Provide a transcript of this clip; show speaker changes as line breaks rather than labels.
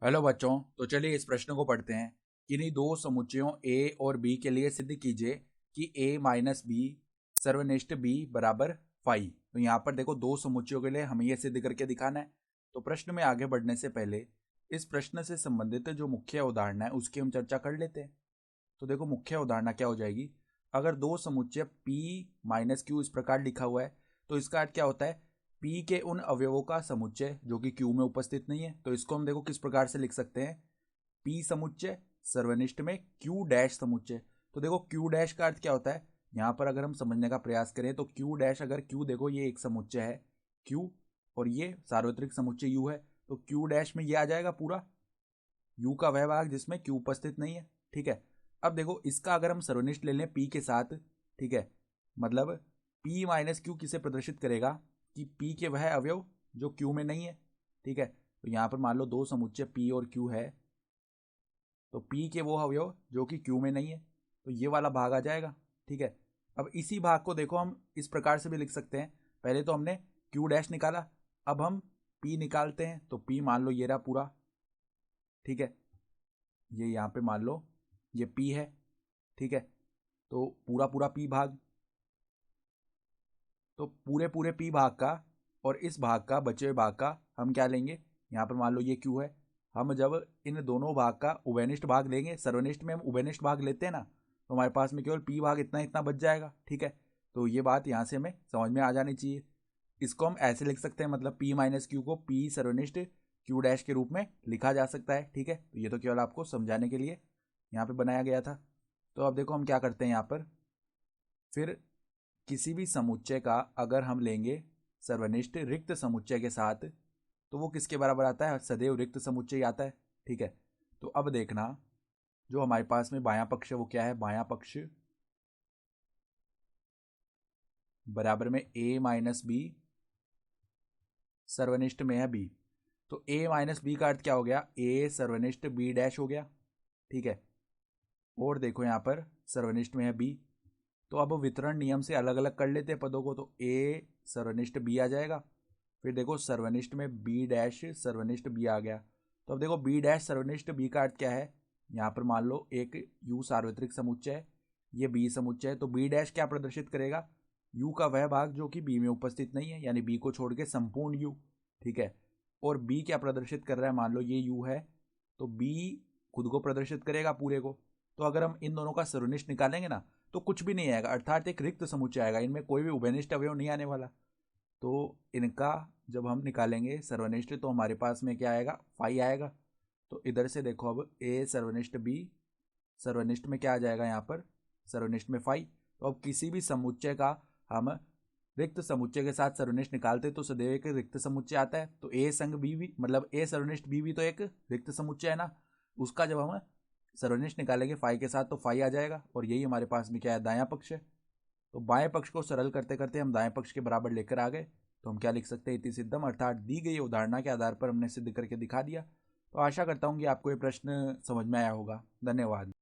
Hello बच्चों। तो चलिए इस प्रश्न को पढ़ते हैं। किन्हीं दो समुच्चयों ए और बी के लिए सिद्ध कीजिए कि a माइनस बी सर्वनिष्ठ b बराबर फाई। तो यहाँ पर देखो दो समुच्चयों के लिए हमें यह सिद्ध करके दिखाना है। तो प्रश्न में आगे बढ़ने से पहले इस प्रश्न से संबंधित जो मुख्य उदाहरण है उसकी हम चर्चा कर लेते हैं। तो देखो मुख्य उदाहरण क्या हो जाएगी। अगर दो समुच्चय p माइनस क्यू इस प्रकार लिखा हुआ है तो इसका अर्थ क्या होता है, p के उन अवयवों का समुच्चय जो कि q में उपस्थित नहीं है। तो इसको हम देखो किस प्रकार से लिख सकते हैं, p समुच्चय सर्वनिष्ठ में q डैश समुच्चय। तो देखो q डैश का अर्थ क्या होता है, यहाँ पर अगर हम समझने का प्रयास करें तो q डैश, अगर q देखो ये एक समुच्चय है q और ये सार्वत्रिक समुच्चय u है, तो q डैश में ये आ जाएगा पूरा u का वह भाग जिसमें q उपस्थित नहीं है। ठीक है। अब देखो इसका अगर हम सर्वनिष्ठ ले लें p के साथ, ठीक है, मतलब p माइनस क्यू किसे प्रदर्शित करेगा कि p के वह अवयव जो q में नहीं है। ठीक है। तो यहाँ पर मान लो दो समुच्चय p और q है, तो p के वो अवयव जो कि q में नहीं है, तो ये वाला भाग आ जाएगा। ठीक है। अब इसी भाग को देखो हम इस प्रकार से भी लिख सकते हैं। पहले तो हमने q डैश निकाला, अब हम p निकालते हैं। तो p मान लो ये रहा पूरा, ठीक है, ये यहाँ पे मान लो ये p है। ठीक है। तो पूरा पूरा p भाग, तो पूरे पूरे p भाग का और इस भाग का, बचे हुए भाग का हम क्या लेंगे, यहाँ पर मान लो ये q है। हम जब इन दोनों भाग का उभयनिष्ठ भाग लेंगे, सर्वनिष्ठ में हम उभयनिष्ठ भाग लेते हैं ना, तो हमारे पास में केवल p भाग इतना इतना बच जाएगा। ठीक है। तो ये बात यहाँ से हमें समझ में आ जानी चाहिए। इसको हम ऐसे लिख सकते हैं, मतलब p माइनस क्यू को p सर्वनिष्ठ q डैश के रूप में लिखा जा सकता है। ठीक है। तो ये तो केवल आपको समझाने के लिए यहाँ पे बनाया गया था। तो अब देखो हम क्या करते हैं यहाँ पर, फिर किसी भी समुच्चय का अगर हम लेंगे सर्वनिष्ठ रिक्त समुच्चय के साथ, तो वो किसके बराबर आता है, सदैव रिक्त समुच्चय आता है। ठीक है। तो अब देखना जो हमारे पास में बायां पक्ष है वो क्या है, बायां पक्ष बराबर में a माइनस बी सर्वनिष्ठ में है b। तो a माइनस बी का अर्थ क्या हो गया, a सर्वनिष्ठ b डैश हो गया। ठीक है। और देखो यहाँ पर सर्वनिष्ठ में है b, तो अब वितरण नियम से अलग अलग कर लेते हैं पदों को। तो a सर्वनिष्ठ b आ जाएगा, फिर देखो सर्वनिष्ठ में b डैश सर्वनिष्ठ b आ गया। तो अब देखो b डैश सर्वनिष्ठ b का अर्थ क्या है, यहाँ पर मान लो एक u सार्वत्रिक समुच्चय है, ये b समुच्चय है, तो b डैश क्या प्रदर्शित करेगा, u का वह भाग जो कि b में उपस्थित नहीं है, यानी b को छोड़ के संपूर्ण u। ठीक है। और b क्या प्रदर्शित कर रहा है, मान लो ये u है, तो b खुद को प्रदर्शित करेगा पूरे को। तो अगर हम इन दोनों का सर्वनिष्ठ निकालेंगे ना, तो कुछ भी नहीं आएगा, अर्थात एक रिक्त समुच्चय आएगा, इनमें कोई भी उभयनिष्ठ अवयव नहीं आने वाला। तो इनका जब हम निकालेंगे सर्वनिष्ठ तो हमारे पास में क्या आएगा, फाई आएगा। तो इधर से देखो अब a सर्वनिष्ठ b सर्वनिष्ठ में क्या आ जाएगा, यहाँ पर सर्वनिष्ठ में फाई। तो अब किसी भी समुच्चय का हम रिक्त समुच्चय के साथ सर्वनिष्ठ निकालते तो सदैव एक रिक्त समुच्चय आता है। तो a संग b भी, मतलब a सर्वनिष्ठ b भी तो एक रिक्त समुच्चय है ना, उसका जब हम सर्वनिष्ठ निकालेंगे फाई के साथ तो फाई आ जाएगा। और यही हमारे पास में क्या है, दायां पक्ष है। तो बाएं पक्ष को सरल करते करते हम दाएं पक्ष के बराबर लेकर आ गए। तो हम क्या लिख सकते हैं, इति सिद्धम, अर्थात दी गई उदाहरणा के आधार पर हमने सिद्ध करके दिखा दिया। तो आशा करता हूँ कि आपको ये प्रश्न समझ में आया होगा। धन्यवाद।